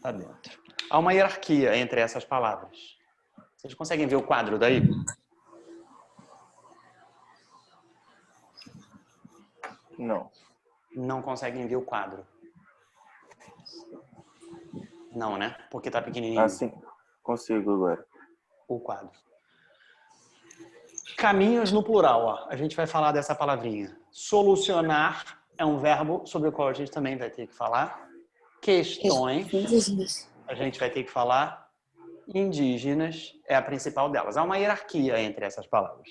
Tá dentro. Há uma hierarquia entre essas palavras. Vocês conseguem ver o quadro daí? Não. Não conseguem ver o quadro. Não, né? Porque tá pequenininho. Ah, sim. Consigo agora. O quadro. Caminhos no plural, ó. A gente vai falar dessa palavrinha. Solucionar é um verbo sobre o qual a gente também vai ter que falar. Questões, a gente vai ter que falar. Indígenas é a principal delas. Há uma hierarquia entre essas palavras.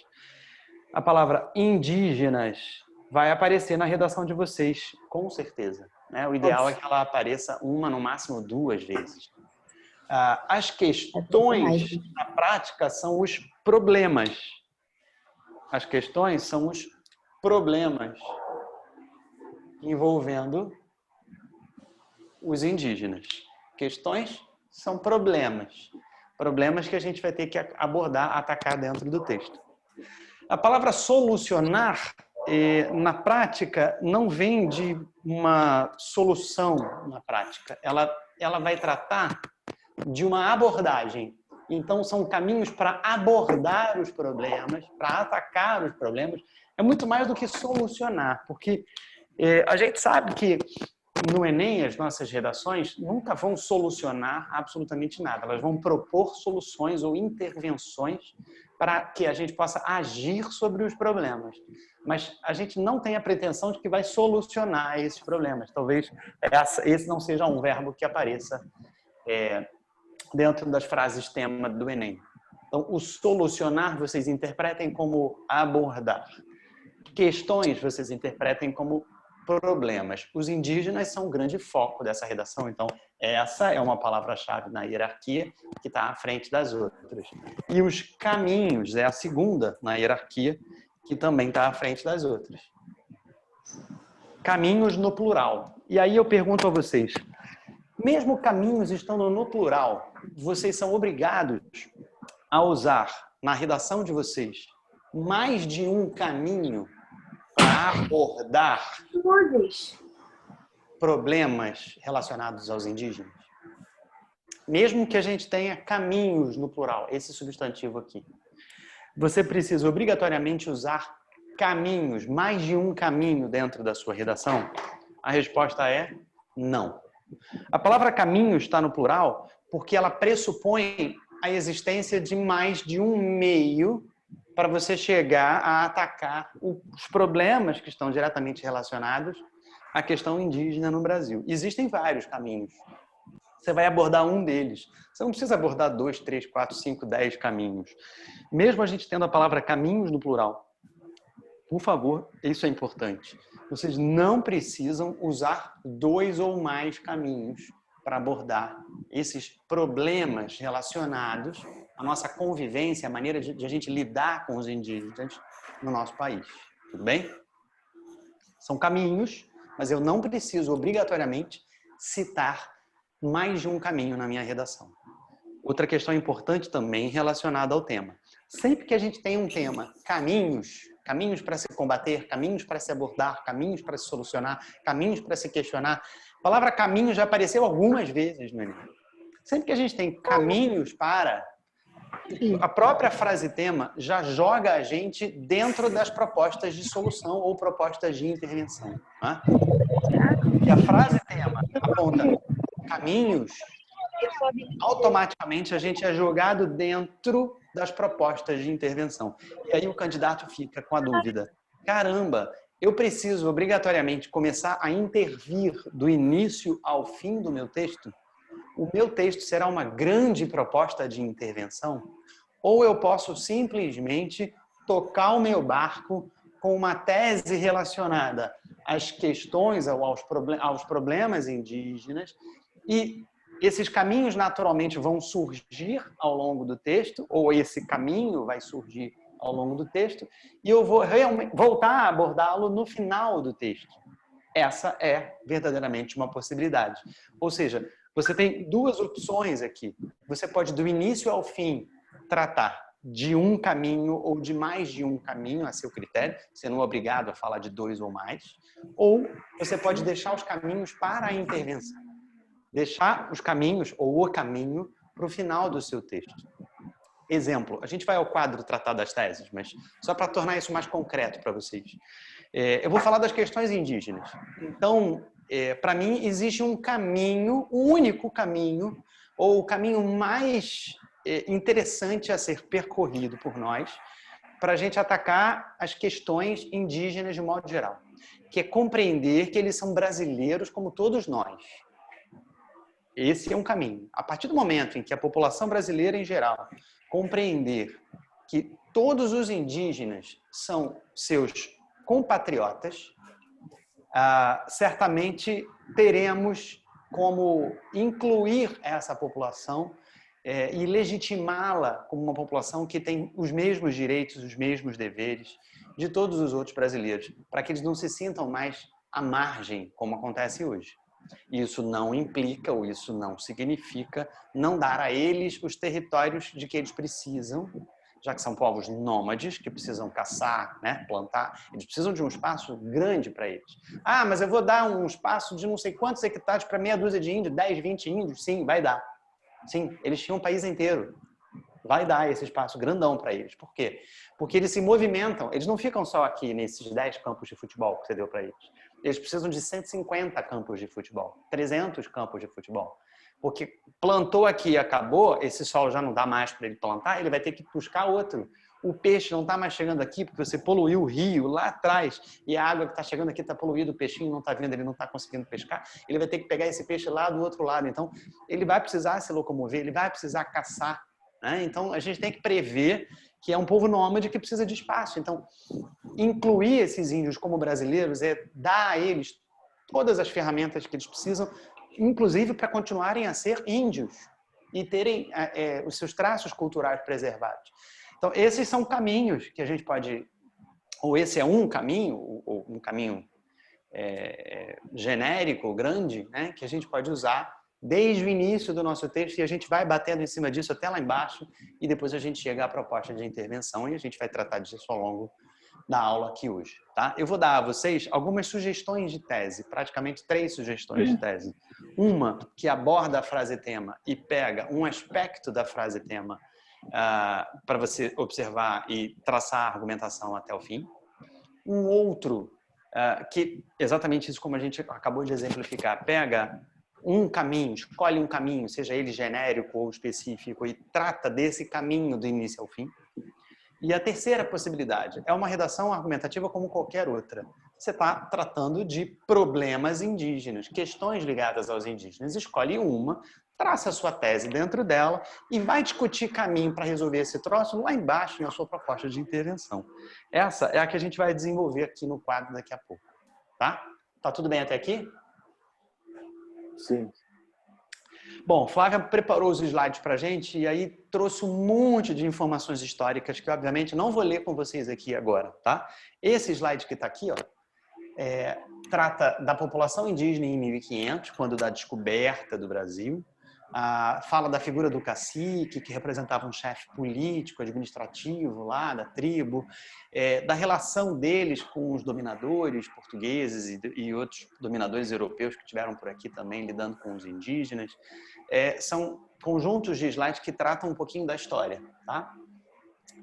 A palavra indígenas vai aparecer na redação de vocês, com certeza, né? O ideal é que ela apareça uma, no máximo 2 vezes. As questões, na prática, são os problemas. As questões são os problemas envolvendo os indígenas. Questões são problemas. Problemas que a gente vai ter que abordar, atacar dentro do texto. A palavra solucionar, na prática, não vem de uma solução na prática. Ela vai tratar de uma abordagem. Então, são caminhos para abordar os problemas, para atacar os problemas. É muito mais do que solucionar, porque a gente sabe que no Enem, as nossas redações nunca vão solucionar absolutamente nada. Elas vão propor soluções ou intervenções para que a gente possa agir sobre os problemas. Mas a gente não tem a pretensão de que vai solucionar esses problemas. Talvez esse não seja um verbo que apareça dentro das frases tema do Enem. Então, o solucionar vocês interpretem como abordar. Questões vocês interpretem como problemas. Os indígenas são um grande foco dessa redação, então essa é uma palavra-chave na hierarquia que está à frente das outras. E os caminhos é a segunda na hierarquia que também está à frente das outras. Caminhos no plural. E aí eu pergunto a vocês, mesmo caminhos estando no plural, vocês são obrigados a usar na redação de vocês mais de um caminho para abordar problemas relacionados aos indígenas? Mesmo que a gente tenha caminhos no plural, esse substantivo aqui, você precisa obrigatoriamente usar caminhos, mais de um caminho dentro da sua redação? A resposta é não. A palavra caminho está no plural porque ela pressupõe a existência de mais de um meio para você chegar a atacar os problemas que estão diretamente relacionados à questão indígena no Brasil. Existem vários caminhos. Você vai abordar um deles. Você não precisa abordar 2, 3, 4, 5, 10 caminhos. Mesmo a gente tendo a palavra caminhos no plural, por favor, isso é importante. Vocês não precisam usar 2 ou mais caminhos para abordar esses problemas relacionados à nossa convivência, a maneira de a gente lidar com os indígenas no nosso país. Tudo bem? São caminhos, mas eu não preciso obrigatoriamente citar mais de um caminho na minha redação. Outra questão importante também relacionada ao tema. Sempre que a gente tem um tema, caminhos para se combater, caminhos para se abordar, caminhos para se solucionar, caminhos para se questionar. A palavra caminho já apareceu algumas vezes no Enem. Sempre que a gente tem caminhos para, a própria frase tema já joga a gente dentro das propostas de solução ou propostas de intervenção. Né? E a frase tema aponta caminhos, automaticamente a gente é jogado dentro das propostas de intervenção. E aí o candidato fica com a dúvida: caramba, eu preciso obrigatoriamente começar a intervir do início ao fim do meu texto? O meu texto será uma grande proposta de intervenção? Ou eu posso simplesmente tocar o meu barco com uma tese relacionada às questões, aos problemas indígenas, e esses caminhos naturalmente vão surgir ao longo do texto, ou esse caminho vai surgir ao longo do texto, e eu vou voltar a abordá-lo no final do texto. Essa é verdadeiramente uma possibilidade. Ou seja, você tem 2 opções aqui. Você pode, do início ao fim, tratar de um caminho ou de mais de um caminho a seu critério, você não é obrigado a falar de 2 ou mais, ou você pode deixar os caminhos para a intervenção. deixar os caminhos ou o caminho para o final do seu texto. Exemplo, a gente vai ao quadro tratar das teses, mas só para tornar isso mais concreto para vocês. Eu vou falar das questões indígenas. Então, para mim, existe um caminho, o único caminho, ou o caminho mais interessante a ser percorrido por nós, para a gente atacar as questões indígenas de modo geral, que é compreender que eles são brasileiros como todos nós. Esse é um caminho. A partir do momento em que a população brasileira em geral compreender que todos os indígenas são seus compatriotas, certamente teremos como incluir essa população e legitimá-la como uma população que tem os mesmos direitos, os mesmos deveres de todos os outros brasileiros, para que eles não se sintam mais à margem, como acontece hoje. Isso não implica, ou isso não significa, não dar a eles os territórios de que eles precisam, já que são povos nômades, que precisam caçar, né, plantar, eles precisam de um espaço grande para eles. Ah, mas eu vou dar um espaço de não sei quantos hectares para meia dúzia de índios, 10, 20 índios? Sim, vai dar. Sim, eles tinham um país inteiro. Vai dar esse espaço grandão para eles. Por quê? Porque eles se movimentam, eles não ficam só aqui nesses 10 campos de futebol que você deu para eles. Eles precisam de 150 campos de futebol, 300 campos de futebol. Porque plantou aqui e acabou, esse solo já não dá mais para ele plantar, ele vai ter que buscar outro. O peixe não está mais chegando aqui porque você poluiu o rio lá atrás e a água que está chegando aqui está poluída, o peixinho não está vindo, ele não está conseguindo pescar, ele vai ter que pegar esse peixe lá do outro lado. Então, ele vai precisar se locomover, ele vai precisar caçar. Né? Então, a gente tem que prever que é um povo nômade que precisa de espaço. Então, incluir esses índios como brasileiros é dar a eles todas as ferramentas que eles precisam, inclusive para continuarem a ser índios e terem os seus traços culturais preservados. Então, esses são caminhos que a gente pode, ou esse é um caminho, ou um caminho genérico, grande, né, que a gente pode usar desde o início do nosso texto, e a gente vai batendo em cima disso até lá embaixo, e depois a gente chega à proposta de intervenção, e a gente vai tratar disso ao longo da aula aqui hoje. Tá? Eu vou dar a vocês algumas sugestões de tese, praticamente 3 sugestões de tese. Uma que aborda a frase tema e pega um aspecto da frase tema para você observar e traçar a argumentação até o fim. Um outro, que exatamente isso como a gente acabou de exemplificar, pega um caminho, escolhe um caminho, seja ele genérico ou específico, e trata desse caminho do início ao fim. E a terceira possibilidade é uma redação argumentativa como qualquer outra. Você está tratando de problemas indígenas, questões ligadas aos indígenas. Escolhe uma, traça a sua tese dentro dela e vai discutir caminho para resolver esse troço lá embaixo na sua proposta de intervenção. Essa é a que a gente vai desenvolver aqui no quadro daqui a pouco. Tá? Tá tudo bem até aqui? Sim. Bom, Flávia preparou os slides para a gente e aí trouxe um monte de informações históricas que, obviamente, não vou ler com vocês aqui agora, tá? Esse slide que está aqui, ó, trata da população indígena em 1500, quando da descoberta do Brasil. Fala da figura do cacique, que representava um chefe político, administrativo lá da tribo, da relação deles com os dominadores portugueses e outros dominadores europeus que tiveram por aqui também, lidando com os indígenas. São conjuntos de slides que tratam um pouquinho da história. Tá?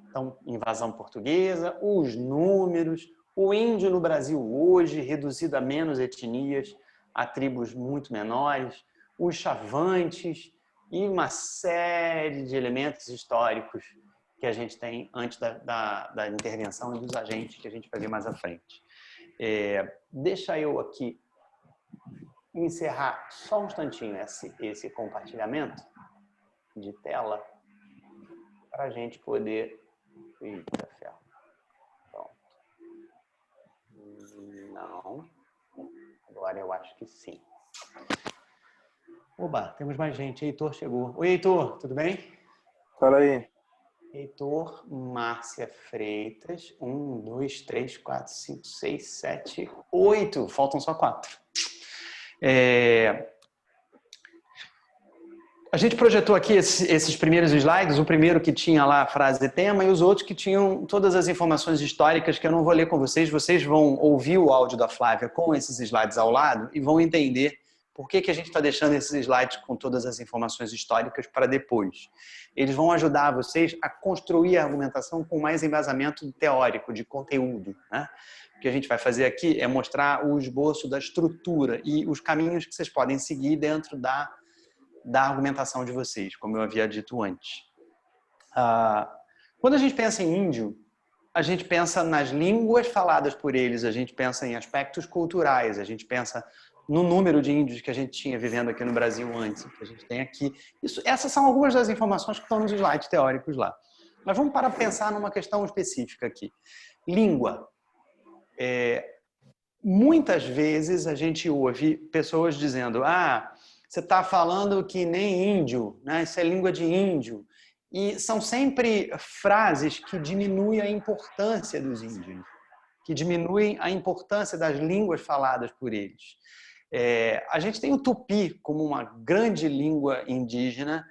Então, invasão portuguesa, os números, o índio no Brasil hoje, reduzido a menos etnias, a tribos muito menores, os chavantes e uma série de elementos históricos que a gente tem antes da intervenção e dos agentes que a gente vai ver mais à frente. Deixa eu aqui encerrar só um instantinho esse compartilhamento de tela para a gente poder... Eita, ferro. Pronto. Não. Agora eu acho que sim. Oba, temos mais gente. Heitor chegou. Oi, Heitor, tudo bem? Fala aí. Heitor, Márcia Freitas. 1, 2, 3, 4, 5, 6, 7, 8. Faltam só 4. A gente projetou aqui esses primeiros slides, o primeiro que tinha lá a frase tema e os outros que tinham todas as informações históricas que eu não vou ler com vocês. Vocês vão ouvir o áudio da Flávia com esses slides ao lado e vão entender Por que a gente está deixando esses slides com todas as informações históricas para depois? Eles vão ajudar vocês a construir a argumentação com mais embasamento teórico, de conteúdo, né? O que a gente vai fazer aqui é mostrar o esboço da estrutura e os caminhos que vocês podem seguir dentro da argumentação de vocês, como eu havia dito antes. Quando a gente pensa em índio, a gente pensa nas línguas faladas por eles, a gente pensa em aspectos culturais, a gente pensa no número de índios que a gente tinha vivendo aqui no Brasil antes, que a gente tem aqui. Essas são algumas das informações que estão nos slides teóricos lá. Mas vamos para pensar numa questão específica aqui. Língua. Muitas vezes a gente ouve pessoas dizendo: você está falando que nem índio, né? Isso é língua de índio. E são sempre frases que diminuem a importância dos índios, que diminuem a importância das línguas faladas por eles. A gente tem o tupi como uma grande língua indígena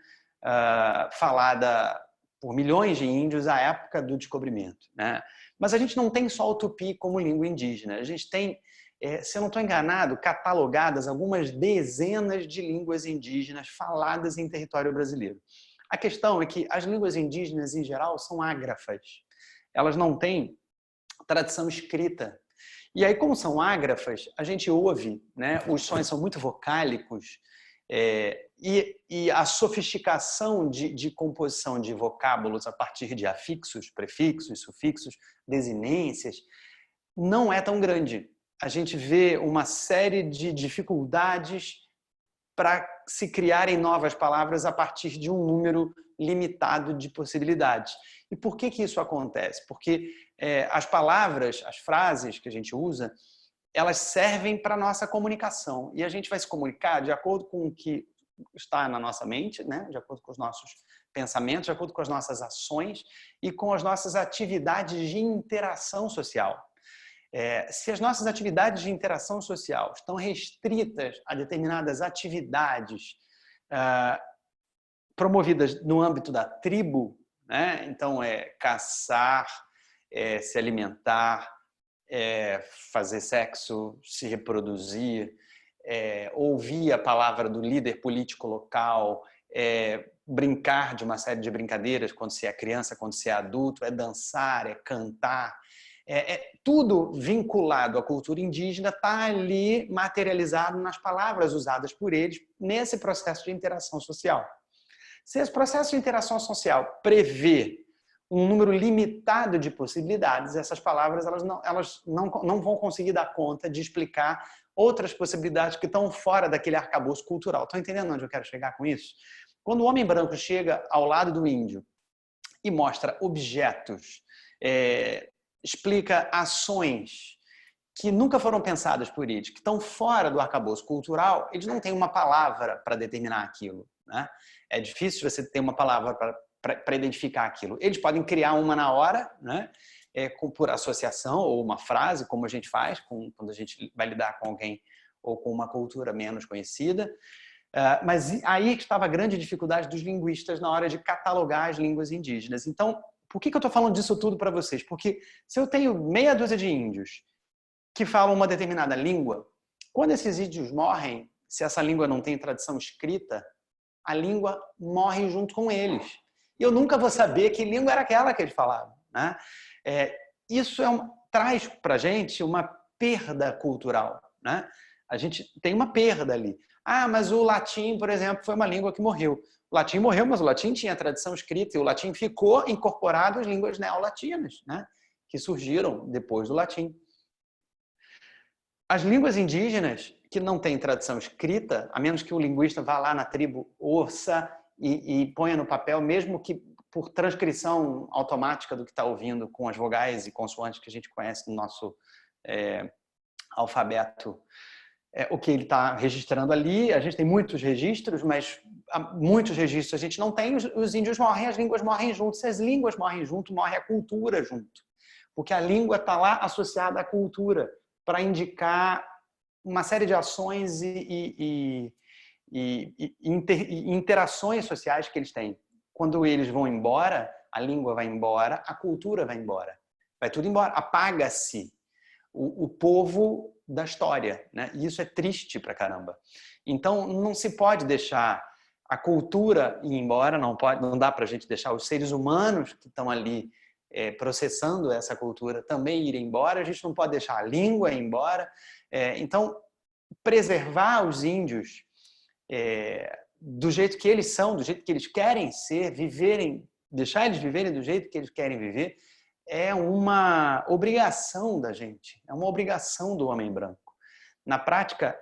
falada por milhões de índios à época do descobrimento, né? Mas a gente não tem só o tupi como língua indígena. A gente tem, se eu não estou enganado, catalogadas algumas dezenas de línguas indígenas faladas em território brasileiro. A questão é que as línguas indígenas, em geral, são ágrafas. Elas não têm tradição escrita. E aí, como são ágrafas, a gente ouve, né? Os sons são muito vocálicos, e a sofisticação de composição de vocábulos a partir de afixos, prefixos, sufixos, desinências, não é tão grande. A gente vê uma série de dificuldades para se criarem novas palavras a partir de um número limitado de possibilidades. E por que isso acontece? Porque as palavras, as frases que a gente usa, elas servem para a nossa comunicação. E a gente vai se comunicar de acordo com o que está na nossa mente, né? De acordo com os nossos pensamentos, de acordo com as nossas ações e com as nossas atividades de interação social. Se as nossas atividades de interação social estão restritas a determinadas atividades promovidas no âmbito da tribo, né? Então, caçar, se alimentar, fazer sexo, se reproduzir, ouvir a palavra do líder político local, brincar de uma série de brincadeiras quando se é criança, quando se é adulto, dançar, cantar. Tudo vinculado à cultura indígena está ali materializado nas palavras usadas por eles nesse processo de interação social. Se esse processo de interação social prevê um número limitado de possibilidades, essas palavras elas não vão conseguir dar conta de explicar outras possibilidades que estão fora daquele arcabouço cultural. Estão entendendo onde eu quero chegar com isso? Quando o homem branco chega ao lado do índio e mostra objetos, explica ações que nunca foram pensadas por eles, que estão fora do arcabouço cultural, eles não têm uma palavra para determinar aquilo, né? É difícil você ter uma palavra para identificar aquilo. Eles podem criar uma na hora, né? Por associação ou uma frase, como a gente faz quando a gente vai lidar com alguém ou com uma cultura menos conhecida. Mas aí estava a grande dificuldade dos linguistas na hora de catalogar as línguas indígenas. Então, por que eu estou falando disso tudo para vocês? Porque se eu tenho meia dúzia de índios que falam uma determinada língua, quando esses índios morrem, se essa língua não tem tradição escrita, a língua morre junto com eles. E eu nunca vou saber que língua era aquela que eles falavam, né? Isso traz para a gente uma perda cultural, né? A gente tem uma perda ali. Mas o latim, por exemplo, foi uma língua que morreu. O latim morreu, mas o latim tinha tradição escrita e o latim ficou incorporado às línguas neolatinas, né? Que surgiram depois do latim. As línguas indígenas que não têm tradição escrita, a menos que o linguista vá lá na tribo, ouça e ponha no papel, mesmo que por transcrição automática do que está ouvindo com as vogais e consoantes que a gente conhece no nosso alfabeto, o que ele está registrando ali. A gente tem muitos registros, mas muitos registros a gente não tem. Os índios morrem, as línguas morrem junto. Se as línguas morrem junto, morre a cultura junto. Porque a língua está lá associada à cultura, para indicar uma série de ações e interações sociais que eles têm. Quando eles vão embora, a língua vai embora, a cultura vai embora. Vai tudo embora, apaga-se. O povo da história, né? E isso é triste pra caramba. Então, não se pode deixar a cultura ir embora, não dá para a gente deixar os seres humanos que estão ali processando essa cultura também ir embora, a gente não pode deixar a língua ir embora. Então, preservar os índios do jeito que eles são, do jeito que eles querem ser, deixar eles viverem do jeito que eles querem viver, é uma obrigação da gente, é uma obrigação do homem branco. Na prática,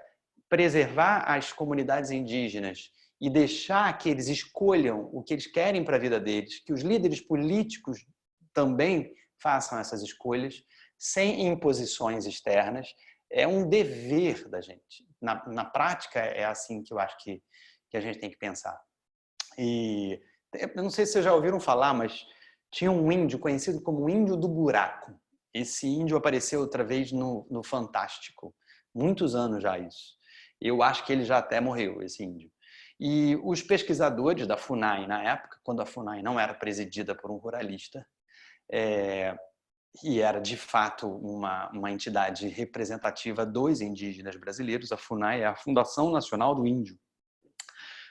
preservar as comunidades indígenas e deixar que eles escolham o que eles querem para a vida deles, que os líderes políticos também façam essas escolhas, sem imposições externas, é um dever da gente. Na prática, é assim que eu acho que a gente tem que pensar. E eu não sei se vocês já ouviram falar, mas tinha um índio conhecido como o Índio do Buraco. Esse índio apareceu outra vez no Fantástico. Muitos anos já isso. Eu acho que ele já até morreu, esse índio. E os pesquisadores da FUNAI, na época, quando a FUNAI não era presidida por um ruralista, e era de fato uma entidade representativa dos indígenas brasileiros, a FUNAI é a Fundação Nacional do Índio.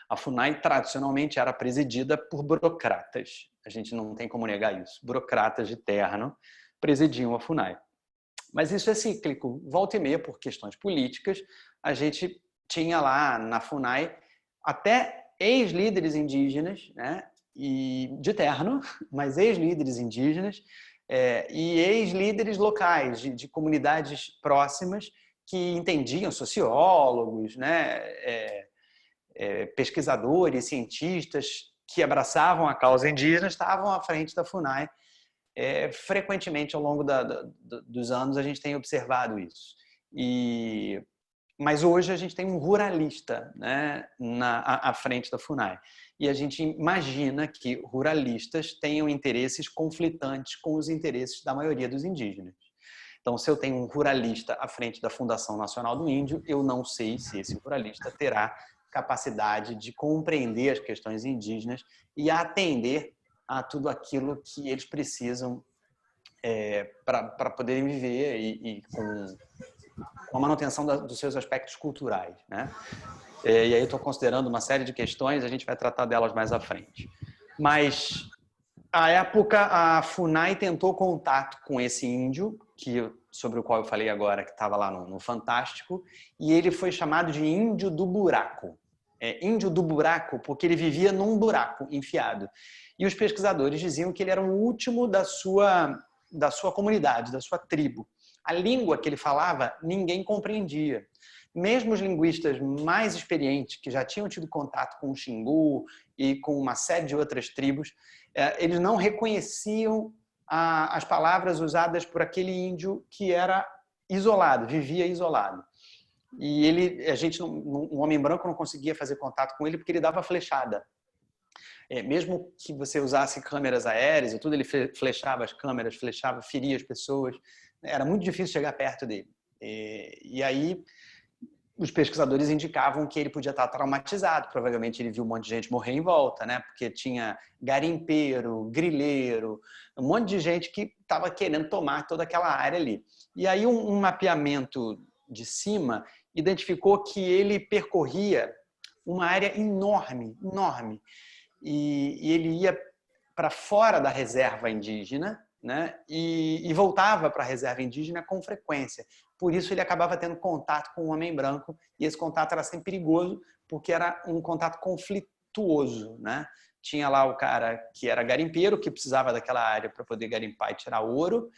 A FUNAI tradicionalmente era presidida por burocratas. A gente não tem como negar isso. Burocratas de terno presidiam a FUNAI. Mas isso é cíclico. Volta e meia, por questões políticas, a gente tinha lá na FUNAI até ex-líderes indígenas, né? E de terno, mas ex-líderes indígenas e ex-líderes locais, de comunidades próximas que entendiam, sociólogos, né? Pesquisadores, cientistas que abraçavam a causa indígena estavam à frente da FUNAI. Frequentemente, ao longo dos anos, a gente tem observado isso. Mas hoje a gente tem um ruralista, né, à frente da FUNAI. E a gente imagina que ruralistas tenham interesses conflitantes com os interesses da maioria dos indígenas. Então, se eu tenho um ruralista à frente da Fundação Nacional do Índio, eu não sei se esse ruralista terá capacidade de compreender as questões indígenas e atender a tudo aquilo que eles precisam para poderem viver e com a manutenção dos seus aspectos culturais, né? E aí eu estou considerando uma série de questões, a gente vai tratar delas mais à frente. Mas, à época, a FUNAI tentou contato com esse índio, sobre o qual eu falei agora, que estava lá no Fantástico, e ele foi chamado de Índio do Buraco. Índio do Buraco porque ele vivia num buraco enfiado. E os pesquisadores diziam que ele era o último da sua comunidade, da sua tribo. A língua que ele falava, ninguém compreendia. Mesmo os linguistas mais experientes, que já tinham tido contato com o Xingu e com uma série de outras tribos, eles não reconheciam as palavras usadas por aquele índio que era isolado, vivia isolado. E um homem branco não conseguia fazer contato com ele porque ele dava flechada. Mesmo que você usasse câmeras aéreas e tudo, ele flechava as câmeras, feria as pessoas. Era muito difícil chegar perto dele. E aí os pesquisadores indicavam que ele podia estar traumatizado. Provavelmente ele viu um monte de gente morrer em volta, né? Porque tinha garimpeiro, grileiro, um monte de gente que estava querendo tomar toda aquela área ali. E aí um mapeamento de cima identificou que ele percorria uma área enorme, enorme. E ele ia para fora da reserva indígena, né? E voltava para a reserva indígena com frequência. Por isso ele acabava tendo contato com o homem branco, e esse contato era sempre perigoso, porque era um contato conflituoso, né? Tinha lá o cara que era garimpeiro, que precisava daquela área para poder garimpar e tirar ouro,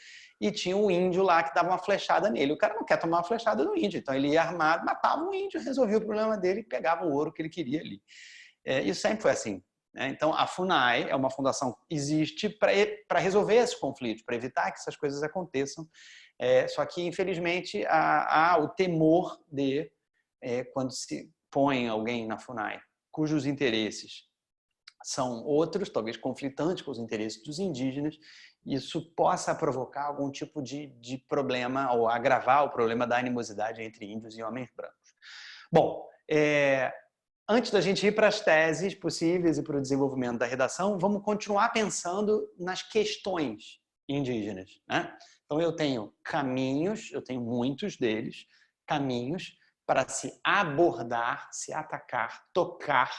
e tinha um índio lá que dava uma flechada nele. O cara não quer tomar uma flechada do índio, então ele ia armado, matava o índio, resolvia o problema dele e pegava o ouro que ele queria ali. Isso sempre foi assim. Então, a FUNAI é uma fundação que existe para resolver esses conflitos, para evitar que essas coisas aconteçam. Só que, infelizmente, há o temor de, quando se põe alguém na FUNAI, cujos interesses são outros, talvez conflitantes com os interesses dos indígenas, isso possa provocar algum tipo de problema ou agravar o problema da animosidade entre índios e homens brancos. Bom, antes da gente ir para as teses possíveis e para o desenvolvimento da redação, vamos continuar pensando nas questões indígenas, né? Então, eu tenho caminhos, eu tenho muitos deles, caminhos para se abordar, se atacar, tocar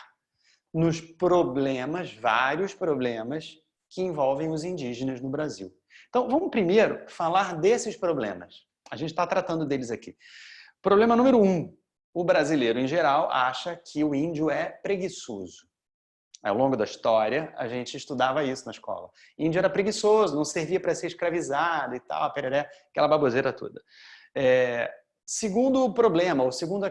nos problemas, vários problemas que envolvem os indígenas no Brasil. Então, vamos primeiro falar desses problemas. A gente está tratando deles aqui. Problema número 1. O brasileiro, em geral, acha que o índio é preguiçoso. Ao longo da história, a gente estudava isso na escola. Índio era preguiçoso, não servia para ser escravizado e tal, pereré, aquela baboseira toda. Segundo problema, ou segunda